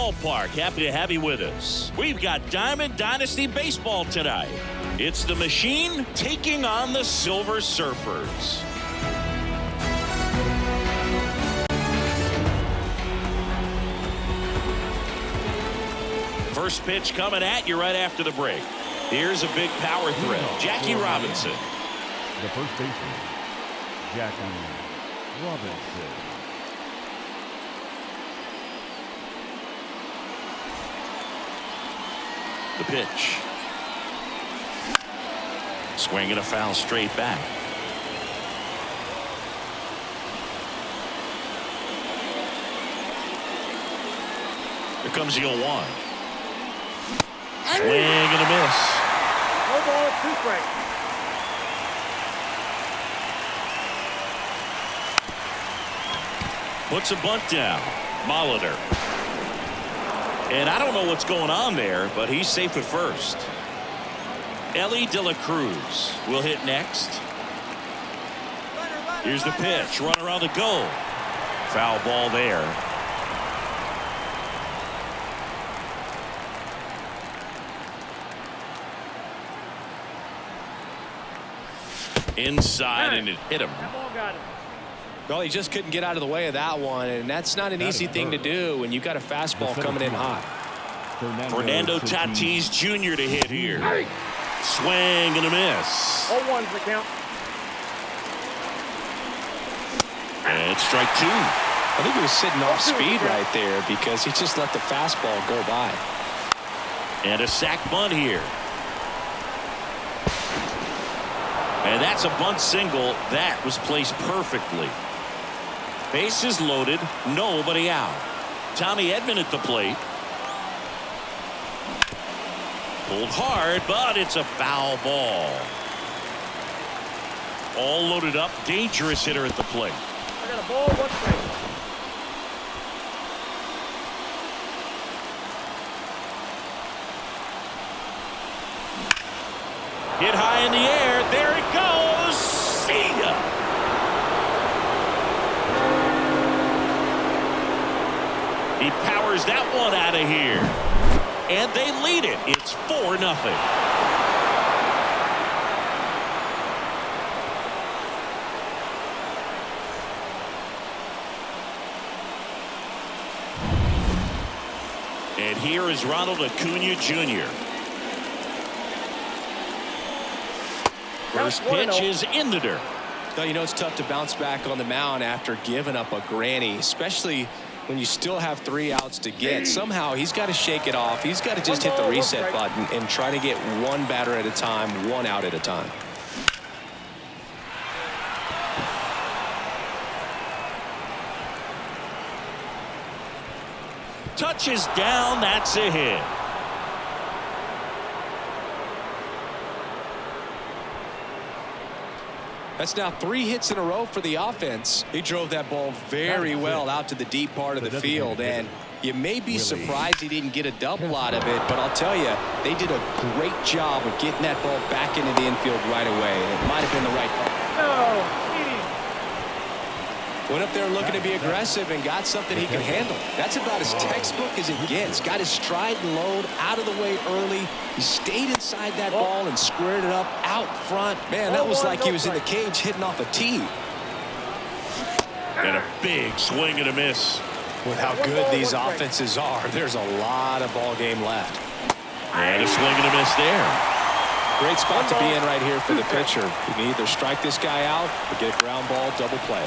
ballpark. Happy to have you with us. We've got Diamond Dynasty Baseball tonight. It's the Machine taking on the Silver Surfers. First pitch coming at you right after the break. Here's a big power threat. Jackie Robinson. The first baseman, Jackie Robinson. The pitch. Swing and a foul straight back. Here comes the 0-1. Swing and a miss. No ball, 2 strikes. Puts a bunt down. Molitor. And I don't know what's going on there, but he's safe at first. Ellie De La Cruz will hit next. Here's the pitch. Run around the goal. Foul ball there. Inside, and it hit him. That ball got him. Well, he just couldn't get out of the way of that one, and that's not an easy thing to do when you've got a fastball coming in hot. Fernando Tatis Jr. to hit here. Swing and a miss. 0-1's the count. And strike 2. I think he was sitting off speed right there because he just let the fastball go by. And a sac bunt here. And that's a bunt single. That was placed perfectly. Bases loaded, nobody out. Tommy Edman at the plate. Pulled hard, but it's a foul ball. All loaded up, dangerous hitter at the plate. I got a ball, 1 strike. Hit high in the air. There it goes. See ya. He powers that one out of here. And they lead it. It's 4-0. And here is Ronald Acuna Jr. First pitch is in the dirt. Well, you know it's tough to bounce back on the mound after giving up a granny, especially when you still have 3 outs to get. Somehow he's got to shake it off. He's got to just hit the reset button and try to get 1 batter at a time, 1 out at a time. Touches down. That's a hit. That's now 3 hits in a row for the offense. He drove that ball very well out to the deep part of the field, and you may be surprised he didn't get a double out of it, but I'll tell you, they did a great job of getting that ball back into the infield right away, and it might have been the right call. No. Went up there looking to be aggressive and got something he can handle. That's about as textbook as it gets. Got his stride and load out of the way early. He stayed inside that ball and squared it up out front. Man, that was like he was in the cage hitting off a tee. And a big swing and a miss. With how good these offenses are, there's a lot of ball game left. And a swing and a miss there. Great spot to be in right here for the pitcher. You can either strike this guy out or get a ground ball double play.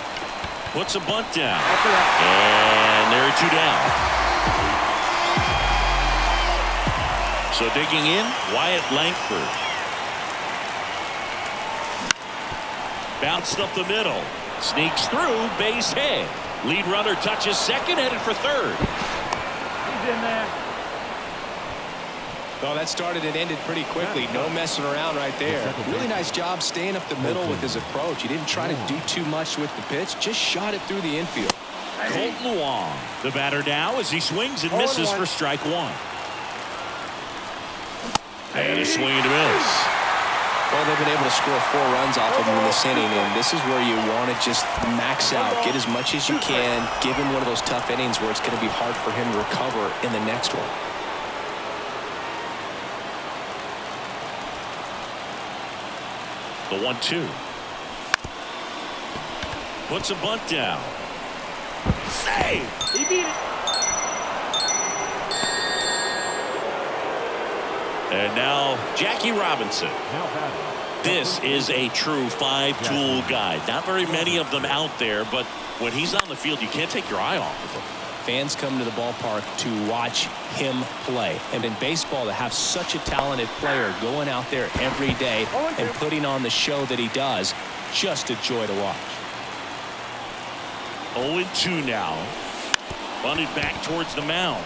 Puts a bunt down. And there are 2 down. So digging in, Wyatt Langford. Bounced up the middle. Sneaks through, base hit. Lead runner touches second, headed for third. He's in there. Well, that started and ended pretty quickly. No messing around right there. Really nice job staying up the middle with his approach. He didn't try to do too much with the pitch. Just shot it through the infield. Colt Luong, the batter now as he swings and misses for strike 1. And a swing and a miss. Well, they've been able to score 4 runs off of him in this inning, and this is where you want to just max out, get as much as you can, give him one of those tough innings where it's going to be hard for him to recover in the next one. The 1-2. Puts a bunt down. Save! He beat it. And now Jackie Robinson. Now batting. This is a true 5-tool guy. Not very many of them out there, but when he's on the field, you can't take your eye off of him. Fans come to the ballpark to watch him play. And in baseball, to have such a talented player going out there every day and putting on the show that he does, just a joy to watch. 0-2 now. Bunted back towards the mound.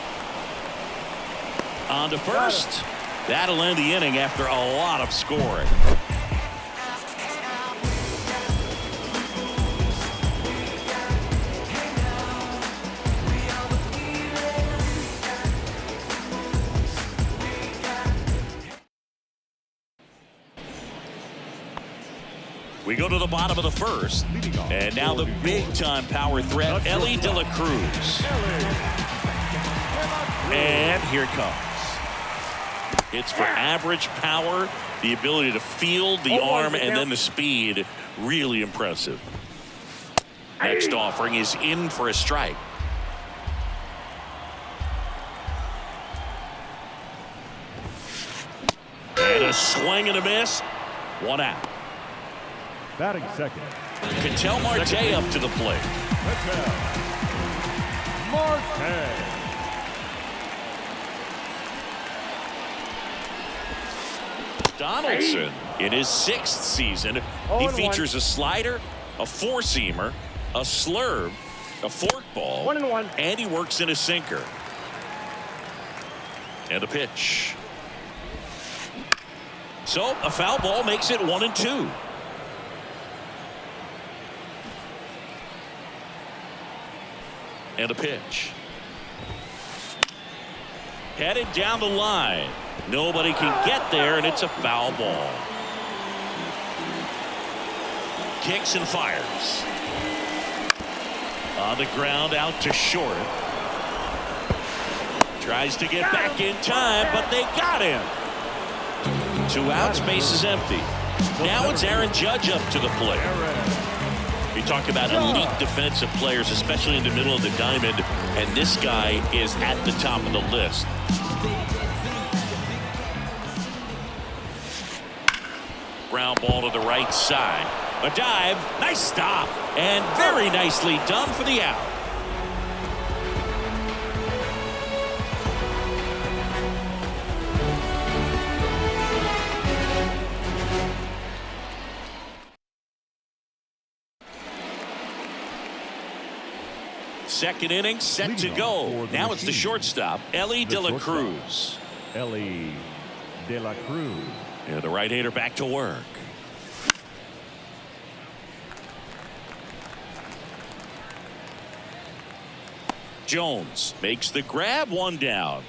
On to first. That'll end the inning after a lot of scoring. We go to the bottom of the first. And now the big-time power threat, Ellie De La Cruz. And here it comes. It's for average power, the ability to field the arm, and then the speed. Really impressive. Next offering is in for a strike. And a swing and a miss. 1 out. Batting second. Ketel Marte up to the plate. Marte. Donaldson in his 6th season. He features a slider, a 4-seamer, a slurve, a forkball, 1-1. and he works in a sinker. And a pitch. So a foul ball makes it 1-2. And a pitch. Headed down the line. Nobody can get there, and it's a foul ball. Kicks and fires. On the ground, out to short. Tries to get back in time, but they got him. 2 outs, base is empty. Now it's Aaron Judge up to the plate. You talk about elite defensive players, especially in the middle of the diamond, and this guy is at the top of the list. Ground ball to the right side. A dive, nice stop, and very nicely done for the out. Second inning set to go. Now it's the shortstop, Ellie De La Cruz. Ellie De La Cruz. Yeah, the right-hander back to work. Jones makes the grab, 1 down.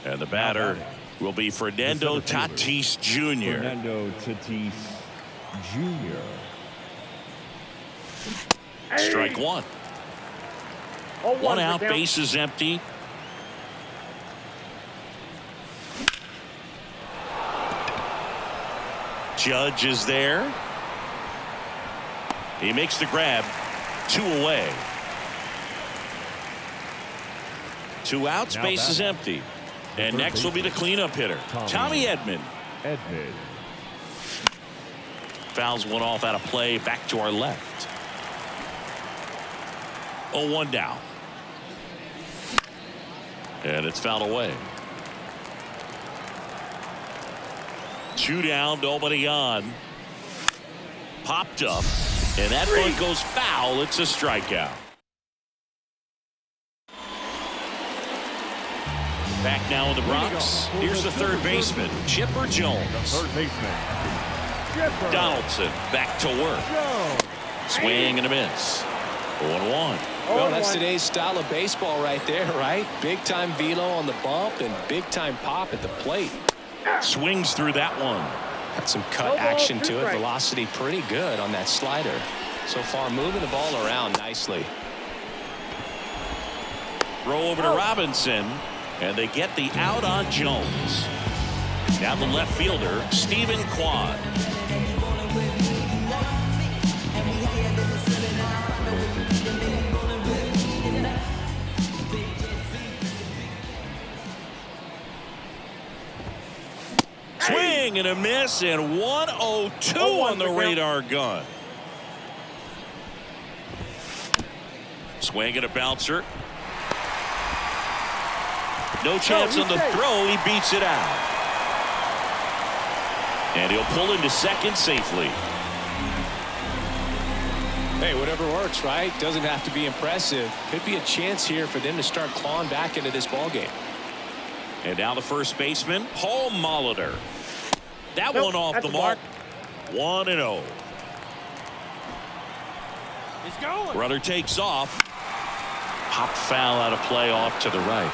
And the batter will be Fernando Tatis Jr. Fernando Tatis Jr. Strike 1. 1 out, base is empty. Judge is there. He makes the grab. 2 away. 2 outs, base is empty. And next will be the cleanup hitter, Tommy Edman. Fouls one off out of play, back to our left. 0-1 down. And it's fouled away. 2 down, nobody on. Popped up, and that one goes foul. It's a strikeout. Back now in the Bronx. Here's the third baseman, Chipper Jones. Third baseman. Donaldson back to work. Swing and a miss. 0-1. Well, that's today's style of baseball right there, right? Big time velo on the bump and big time pop at the plate. Swings through that one. Got some cut action to it. Velocity pretty good on that slider. So far moving the ball around nicely. Throw over to Robinson, and they get the out on Jones. Now the left fielder, Stephen Quad. Swing and a miss, and 102 on the radar gun. Swing and a bouncer. No chance on the throw. He beats it out. And he'll pull into second safely. Hey, whatever works, right? Doesn't have to be impressive. Could be a chance here for them to start clawing back into this ball game. And now the first baseman, Paul Molitor. That one off the mark. 1-0. He's going. Runner takes off. Pop foul out of play off to the right.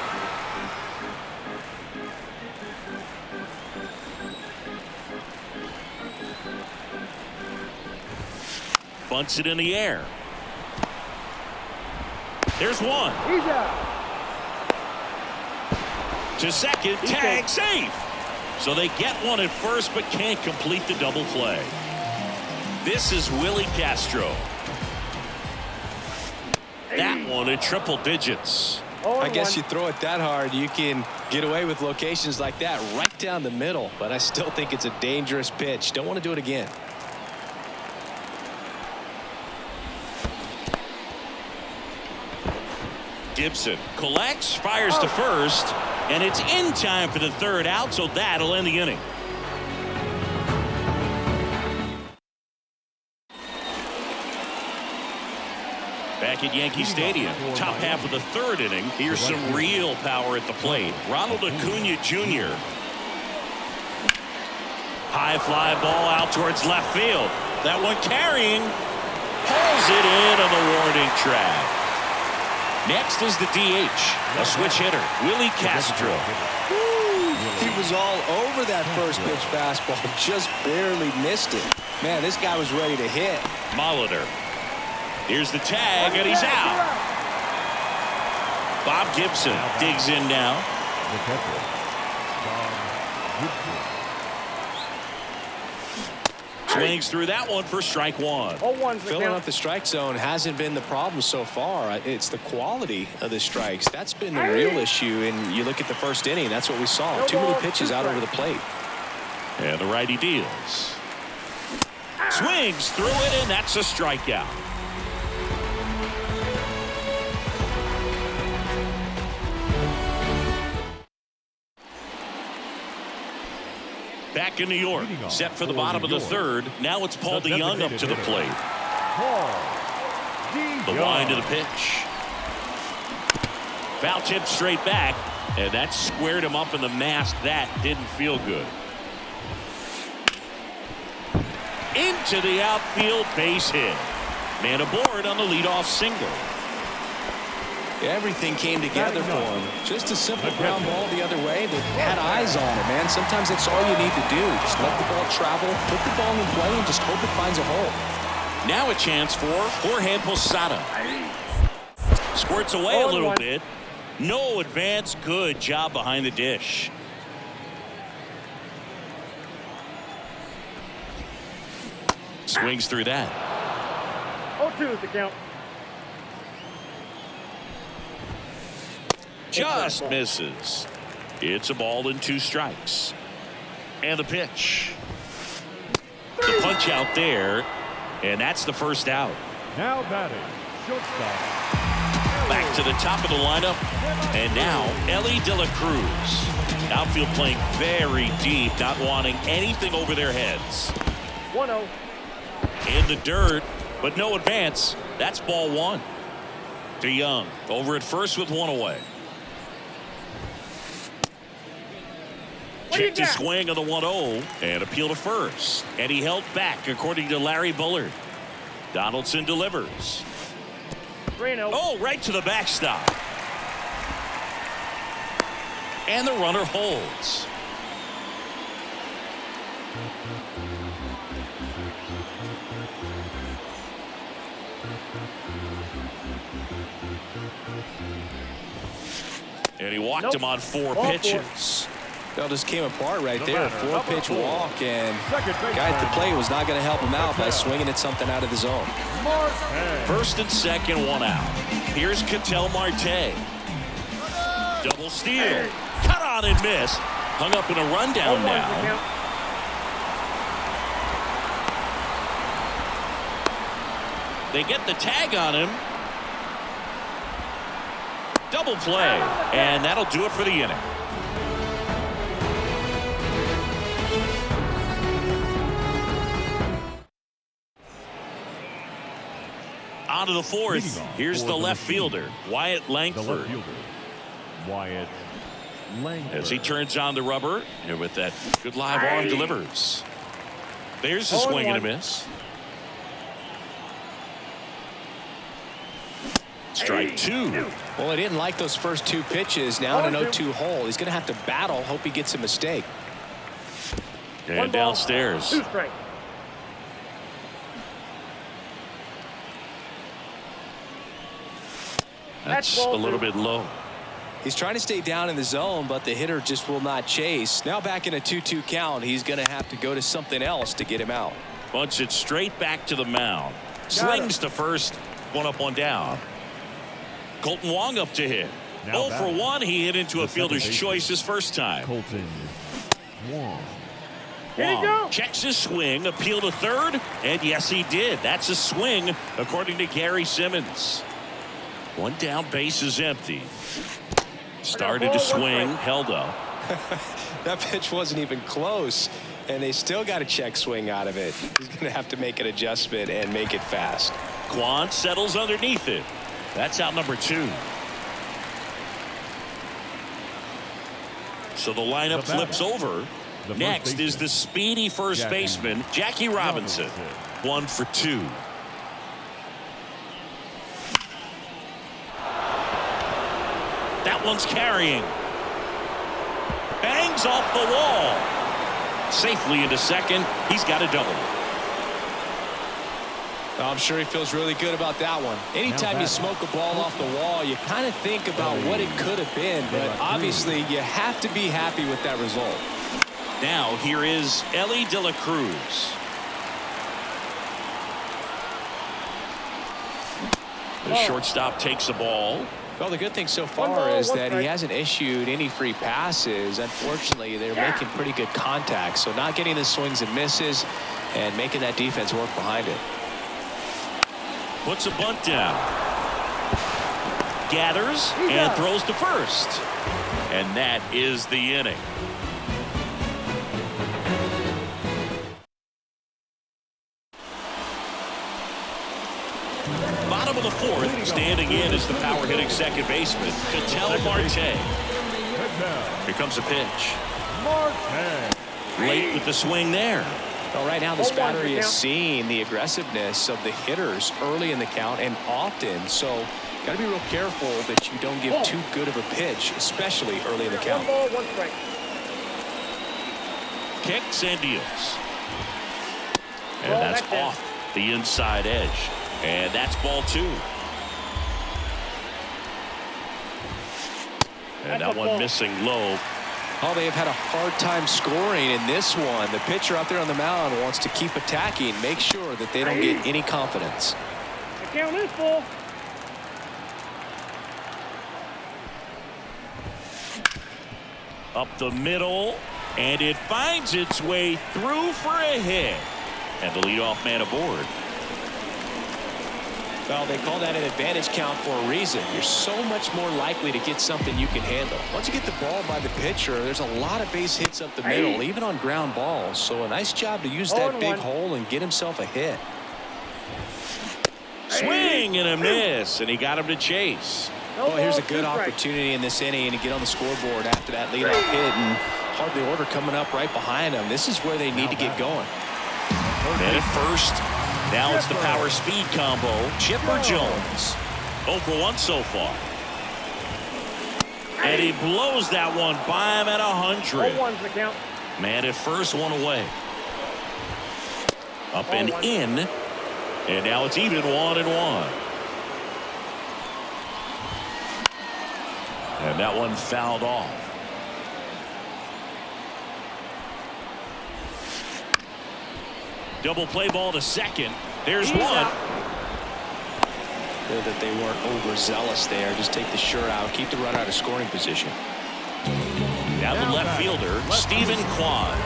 Bunts it in the air. There's one. He's out. To second, tag, safe. So they get one at first but can't complete the double play. This is Willie Castro. That one at triple digits. I guess you throw it that hard, you can get away with locations like that right down the middle. But I still think it's a dangerous pitch. Don't want to do it again. Gibson collects, fires to first, and it's in time for the third out, so that'll end the inning. Back at Yankee Stadium, top half of the third inning. Here's some real power at the plate. Ronald Acuna Jr. High fly ball out towards left field. That one carrying. Pulls it in on the warning track. Next is the DH, a switch hitter, Willie Castro. He was all over that first pitch fastball, just barely missed it. Man, this guy was ready to hit. Molitor. Here's the tag, and he's out. Bob Gibson digs in now. Swings through that one for strike one. Filling up the strike zone hasn't been the problem so far. It's the quality of the strikes. That's been the real issue. And you look at the first inning, that's what we saw. Too many pitches out over the plate. And the righty deals. Swings through it, and that's a strikeout. Back in New York, set for the bottom of the third. Now it's Paul DeYoung up to the plate. The wind to the pitch. Foul tip straight back, and that squared him up in the mask. That didn't feel good. Into the outfield, base hit. Man aboard on the leadoff single. Everything came together for him. Just a simple ground ball the other way that had eyes on it, man. Sometimes that's all you need to do. Just let the ball travel, put the ball in play, and just hope it finds a hole. Now a chance for Jorge Posada. Squirts away a little bit. No advance. Good job behind the dish. Swings through that. 0-2 is the count. Just misses. It's a ball and 2 strikes. And the pitch. The punch out there. And that's the first out. Now batting, shortstop. Back to the top of the lineup. And now Ellie De La Cruz. Outfield playing very deep, not wanting anything over their heads. 1-0. In the dirt, but no advance. That's ball 1. DeYoung over at first with 1 away. Checked his swing on the 1-0 and appeal to first. And he held back, according to Larry Bullard. Donaldson delivers. 3-0. Oh, right to the backstop. And the runner holds. And he walked him on 4 pitches. Well, just came apart right there. 4-pitch walk, and Second base guy at the man. plate was not going to help him out by swinging at something out of the zone. First and second, 1 out. Here's Ketel Marte. Double steal. Cut on and miss. Hung up in a rundown now. They get the tag on him. Double play. And that'll do it for the inning. On to the 4th. Here's the left fielder, Wyatt Langford. Wyatt Langford. As he turns on the rubber, and with that good live arm delivers. There's a swing and a miss. Strike 2. Well, he didn't like those first 2 pitches. Now in an 0-2 hole. He's going to have to battle. Hope he gets a mistake. And downstairs. 2 strikes. That's a little bit low. He's trying to stay down in the zone, but the hitter just will not chase. Now back in a 2-2 count. He's going to have to go to something else to get him out. Bunts it straight back to the mound. Slings to first. 1 up, 1 down. Colton Wong up to hit. Now 0 for 1. He hit into a fielder's choice his first time. Colton Wong. Wong checks his swing, appeal to third, and yes, he did. That's a swing, according to Gary Simmons. 1 down, base is empty. Started to swing, held up. That pitch wasn't even close, and they still got a check swing out of it. He's going to have to make an adjustment and make it fast. Kwan settles underneath it. That's out number 2. So the lineup flips over. Next is the speedy first baseman, Jackie Robinson. 1 for 2. That one's carrying. Bangs off the wall. Safely into second. He's got a double. I'm sure he feels really good about that one. Anytime you smoke a ball off the wall, you kind of think about what it could have been, but obviously you have to be happy with that result. Now here is Ellie De La Cruz. The shortstop takes the ball. Well, the good thing so far is that he hasn't issued any free passes. Unfortunately, they're making pretty good contact, so not getting the swings and misses and making that defense work behind it. Puts a bunt down. Gathers and throws to first. And that is the inning. Bottom of the 4th, standing in is the power hitting second baseman, Ketel Marte. Here comes a pitch. Late with the swing there. Well, right now this battery is seeing the aggressiveness of the hitters early in the count and often, so got to be real careful that you don't give too good of a pitch, especially early in the count. 1 ball, 1 strike. Kicks and deals. And that's off the inside edge. And that's ball 2. And that one missing low. Oh, they have had a hard time scoring in this one. The pitcher out there on the mound wants to keep attacking, make sure that they don't get any confidence. The count is full. Up the middle, and it finds its way through for a hit. And the leadoff man aboard. Well, they call that an advantage count for a reason. You're so much more likely to get something you can handle. Once you get the ball by the pitcher, there's a lot of base hits up the middle, even on ground balls. So a nice job to use that big hole and get himself a hit. Swing and a miss, and he got him to chase. Well, here's a good opportunity in this inning to get on the scoreboard after that leadoff hit, and hardly order coming up right behind them. This is where they need to get going. And at first, now it's the power speed combo. Chipper Jones. 0 for 1 so far. And he blows that one by him at 100. 0-1's the count. Man at first, 1 away. Up and in. And now it's even 1-1. And that one fouled off. Double play ball to second. There's one. Good that they weren't overzealous there. Just take the shirt out. Keep the runner out of scoring position. Now the left fielder, Stephen Kwan.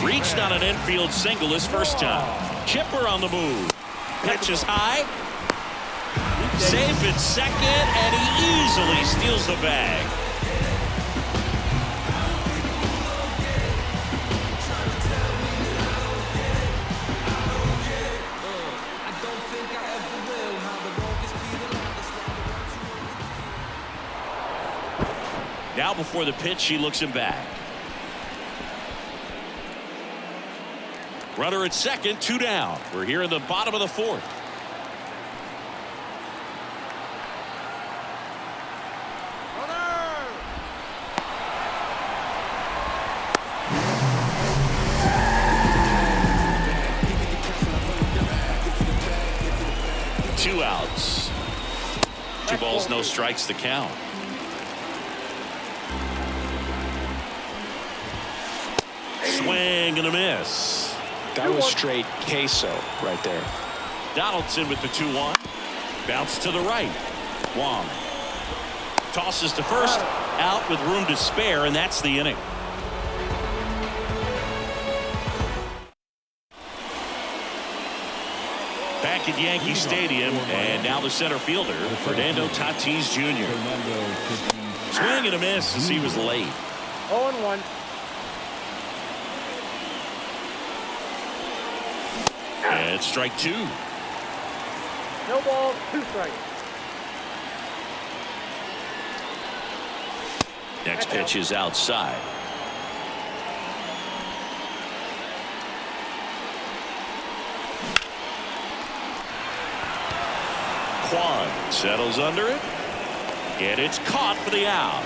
Reached on an infield single his first time. Chipper on the move. Pitches high. Safe at second, and he easily steals the bag. Now before the pitch, he looks him back. Runner at second, 2 down. We're here in the bottom of the 4th. Two outs. 2 balls, no strikes to count. Swing and a miss. That was straight queso right there. Donaldson with the 2-1. Bounce to the right. Wong tosses to first. Out with room to spare, and that's the inning. Back at Yankee Stadium, and now the center fielder, Fernando Tatis Jr. Swing and a miss as he was late. 0-1. And strike 2. No balls, 2 strikes. Next pitch is outside. Kwan settles under it, and it's caught for the out.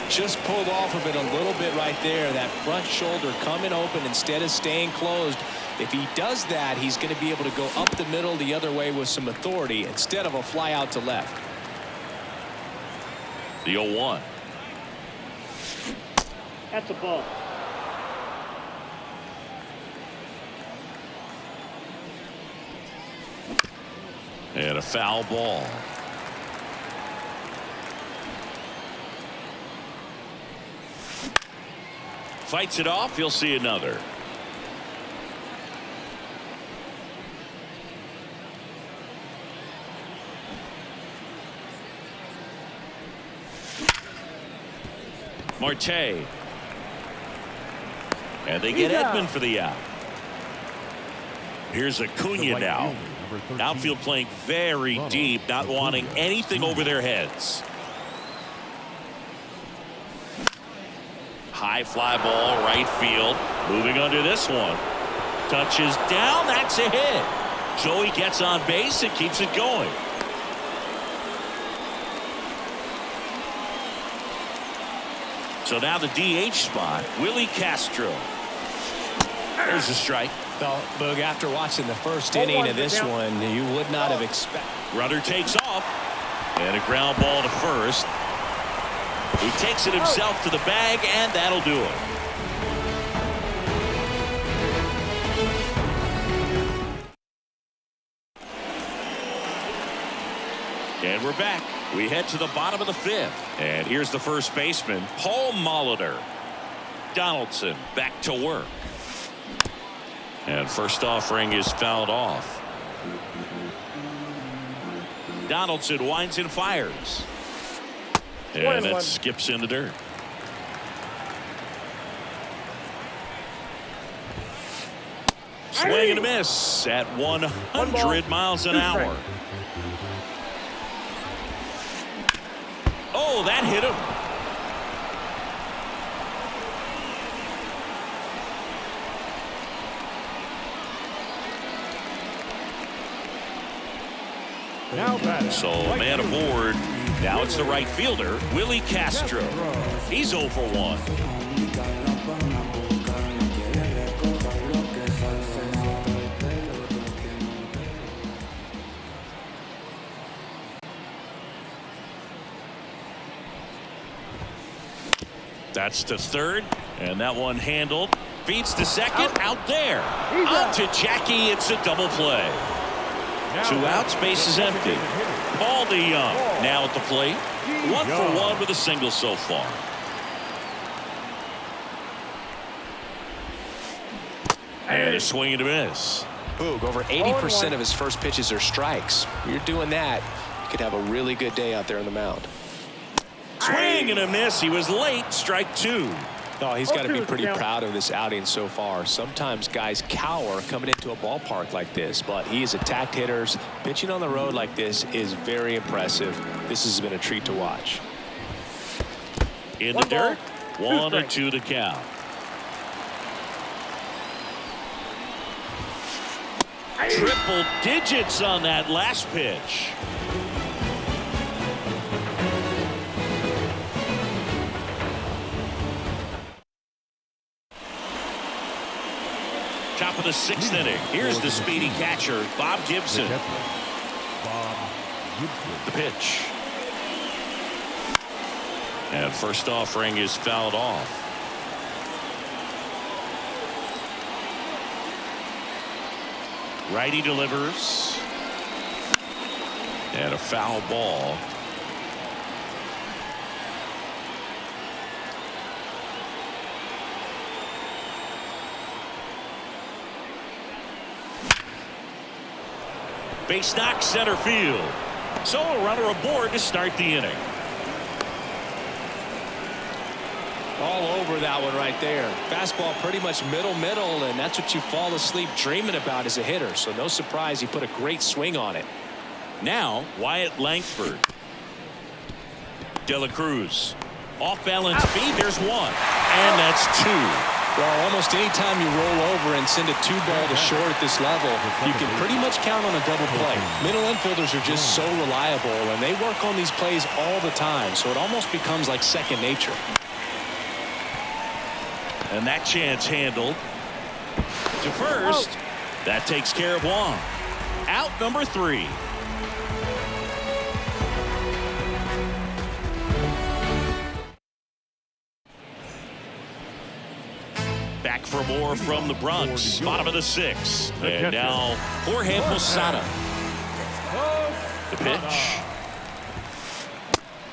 Just pulled off of it a little bit right there. That front shoulder coming open instead of staying closed. If he does that, he's going to be able to go up the middle the other way with some authority instead of a fly out to left. The 0-1. That's a ball. And a foul ball. Fights it off. He'll see another. Marte. And they get Edman for the out. Here's Acuna now. Outfield playing very deep, not wanting anything over their heads. High fly ball, right field. Moving under this one. Touches down, that's a hit. So he gets on base and keeps it going. So now the DH spot, Willie Castro. There's a strike. Well, Boog, after watching the first inning of this one, you would not have expected. Runner takes off. And a ground ball to first. He takes it himself to the bag, and that'll do it. And we're back. We head to the bottom of the 5th. And here's the first baseman, Paul Molitor. Donaldson back to work. And first offering is fouled off. Donaldson winds and fires. And that skips in the dirt. Swing and a miss at 100 miles an hour. Oh, that hit him. So a man aboard. Now it's the right fielder, Willie Castro. He's 0 for 1. That's to third, and that one handled. Beats to second, out there. On to Jackie, it's a double play. 2 outs, base is empty. Paul DeYoung now at the plate. 1 for 1 with a single so far. And a swing and a miss. Boog, over 80% of his first pitches are strikes. If you're doing that, you could have a really good day out there on the mound. Swing and a miss. He was late. Strike 2. Oh, he's got to be pretty proud of this outing so far. Sometimes guys cower coming into a ballpark like this, but he has attacked hitters. Pitching on the road like this is very impressive. This has been a treat to watch. In the dirt, 1-2 to count. Triple digits on that last pitch. Top of the 6th inning. Here's the speedy catcher, Bob Gibson. The pitch. And first offering is fouled off. Righty delivers. And a foul ball. Base knock center field. So a runner aboard to start the inning. All over that one right there. Fastball pretty much middle, and that's what you fall asleep dreaming about as a hitter. So no surprise he put a great swing on it. Now Wyatt Langford. De La Cruz. Off balance feed. There's 1. And that's 2. Well, almost any time you roll over and send a 2-ball to short at this level, you can pretty much count on a double play. Middle infielders are just so reliable, and they work on these plays all the time, so it almost becomes like second nature. And that chance handled. To first. That takes care of 1. Out number 3. Back for more from the Bronx. Bottom of the 6th. And now Jorge Posada. The pitch.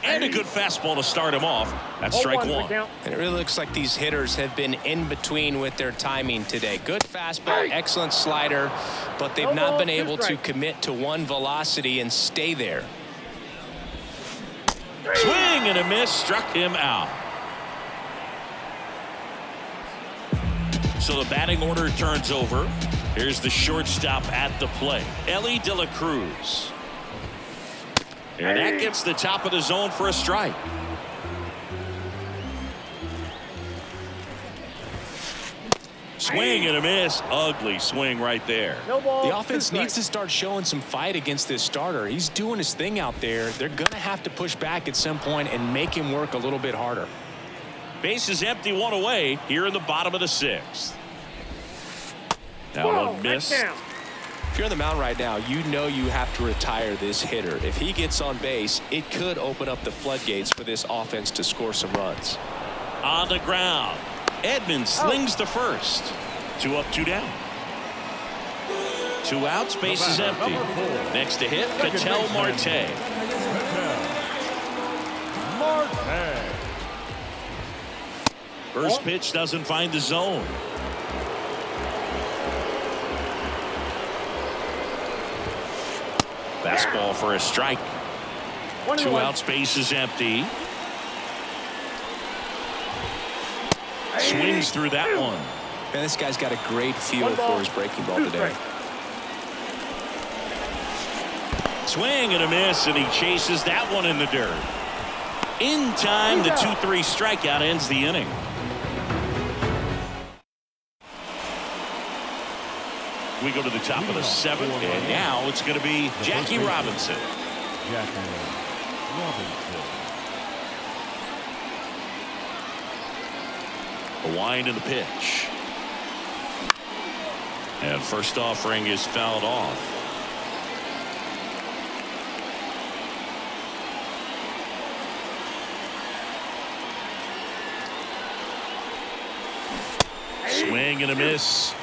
And a good fastball to start him off. That's strike 1. And it really looks like these hitters have been in between with their timing today. Good fastball, excellent slider, but they've not been able to commit to one velocity and stay there. Swing and a miss, struck him out. So the batting order turns over. Here's the shortstop at the plate, Ellie De La Cruz. And that gets the top of the zone for a strike. Swing and a miss. Ugly swing right there. The offense needs to start showing some fight against this starter. He's doing his thing out there. They're going to have to push back at some point and make him work a little bit harder. Base is empty, 1 away here in the bottom of the 6th. Now one miss. If you're on the mound right now, you know you have to retire this hitter. If he gets on base, it could open up the floodgates for this offense to score some runs. On the ground. Edmonds slings to first. 2 up, 2 down. 2 outs, base is empty. Next to hit, Ketel Marte. First pitch doesn't find the zone. Fastball for a strike. 2 outs, base is empty. Swings through that one. Man, this guy's got a great feel for his breaking ball today. Swing and a miss, and he chases that one in the dirt. In time, the 2-3 strikeout ends the inning. We go to the top of the 7th, and now it's going to be Jackie Robinson. A wind in the pitch. And first offering is fouled off. Swing and a miss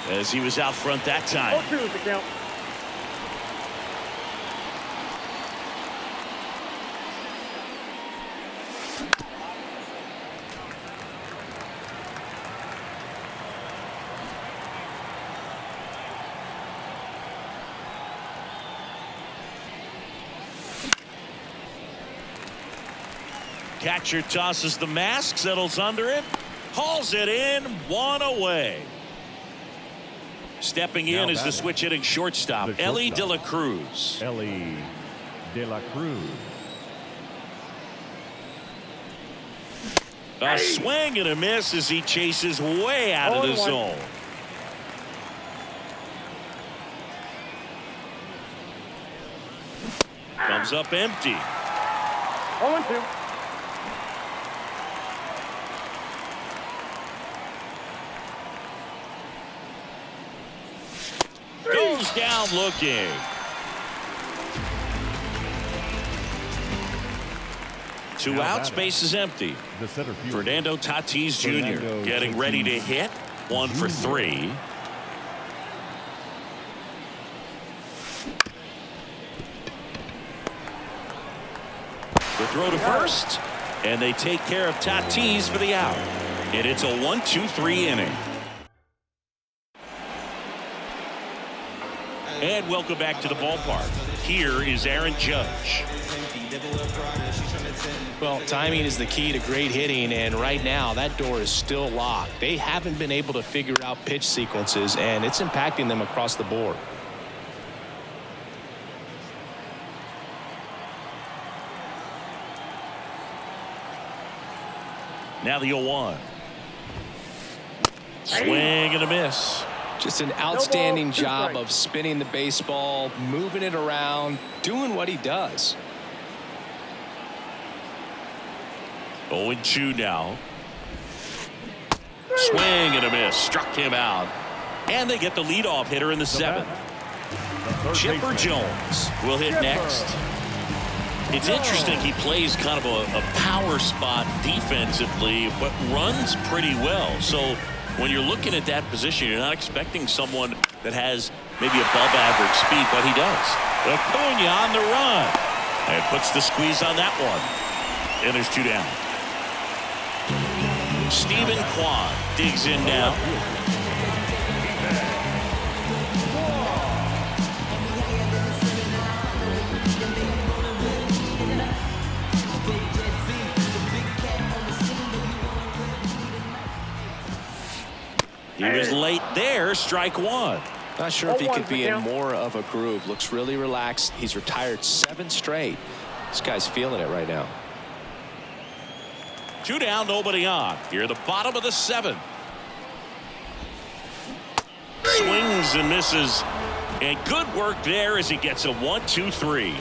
as he was out front that time. 0-2 is the count. Catcher tosses the mask, settles under it, hauls it in, one away. Stepping in is the switch hitting shortstop, Ellie De La Cruz. Ellie De La Cruz. A swing and a miss as he chases way out of the 0-1. zone. Comes up empty. 0-2. Goes down looking. Two outs, base is empty. The center field. Fernando Tatis Jr. Fernando getting ready to Tatis hit. 1 for 3. The throw to first, and they take care of Tatis for the out. And it's a 1-2-3 inning. And welcome back to the ballpark. Here is Aaron Judge. Well, timing is the key to great hitting, and right now that door is still locked. They haven't been able to figure out pitch sequences, and it's impacting them across the board. Now the 0-1. Swing and a miss. Just an outstanding two job strikes. of spinning the baseball, moving it around, doing what he does. 0-2 now. Swing and a miss. Struck him out. And they get the leadoff hitter in the 7th. Chipper Jones will hit next. It's interesting, he plays kind of a power spot defensively, but runs pretty well. So when you're looking at that position, you're not expecting someone that has maybe above average speed, but he does. Acuna on the run. And puts the squeeze on that one. And there's 2 down. Stephen Kwan digs in now. He was late there, strike 1. Not sure if he 0-1 could be in down. more of a groove. Looks really relaxed. He's retired 7 straight. This guy's feeling it right now. 2 down, nobody on. Here at the bottom of the 7th. Swings and misses. And good work there as he gets a 1-2-3.